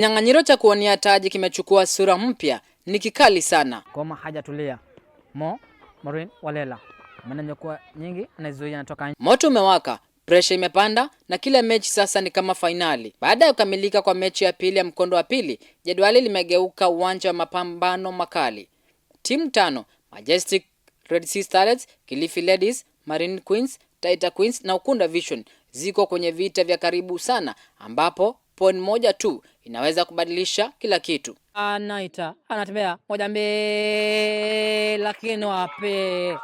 Kinyang'anyiro cha kuwania taji kimechukua sura mpya, ni kikali sana. Goma hajatulia. Maureen Walela. Maneno kwa nyingi anazuia anatoka. Moto umewaka, pressure imepanda na kila mechi sasa ni kama finali. Baada ya kukamilika kwa mechi ya pili ya mkondo wa pili, jedwali limegeuka uwanja wa mapambano makali. Timu 5, Majestic Red Sea Starlets, Kilifi Ladies, Marine Queens, Taita Queens na Ukunda Vision ziko kwenye vita vya karibu sana, ambapo point moja tu inaweza kubadilisha kila kitu. Anaita, anatembea moja mbele lakini wapi.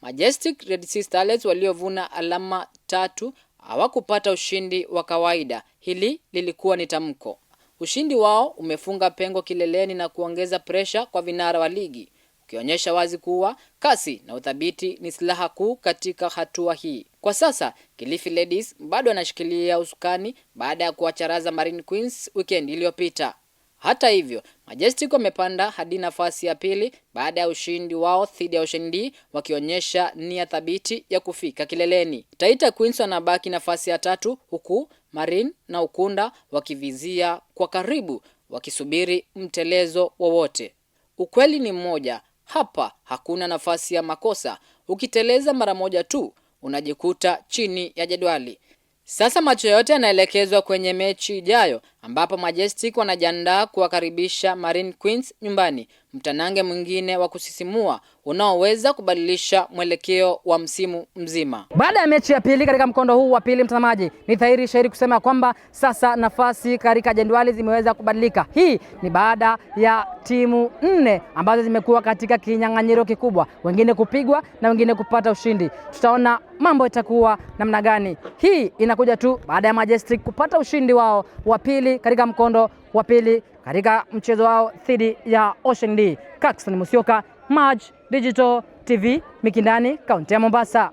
Majestic Red Sea Starlets waliovuna alama 3 hawakupata ushindi wa kawaida. Hili lilikuwa ni tamko. Ushindi wao umefunga pengo kileleni na kuongeza pressure kwa vinara wa ligi, ukionyesha wazi kuwa kasi na uthabiti ni silaha kuu katika hatua hii. Kwa sasa Kilifi Ladies bado anashikilia usukani baada ya kuwacharaza Marine Queens weekend iliyopita. Hata hivyo, Majestic wamepanda hadi nafasi ya pili baada ya ushindi wao dhidi ya Ocean D, wakionyesha nia thabiti ya kufika kileleni. Taita Queens wanabaki nafasi ya 3 huku Marine na Ukunda wakivizia kwa karibu wakisubiri mtelezo wowote. Ukweli ni mmoja, hapa hakuna nafasi ya makosa. Ukiteleza mara moja tu unajikuta chini ya jedwali. Sasa macho yote yanaelekezwa kwenye mechi ijayo, ambapo Majestic wanajiandaa kuwakaribisha Marine Queens nyumbani, mtanange mwingine wa kusisimua unaoweza kubadilisha mwelekeo wa msimu mzima. Baada ya mechi ya pili katika mkondo huu wa pili, mtazamaji, ni dhahiri shahiri kusema kwamba sasa nafasi katika jedwali zimeweza kubadilika. Hii ni baada ya timu 4 ambazo zimekuwa katika kinyang'anyiro kikubwa, wengine kupigwa na wengine kupata ushindi. Tutaona mambo itakuwa namna gani. Hii inakuja tu baada ya Majestic kupata ushindi wao wa pili katika mkondo wa pili katika mchezo wao dhidi ya Ocean D. Caxton Musyoka, Maj Digital TV, Mikindani, kaunti ya Mombasa.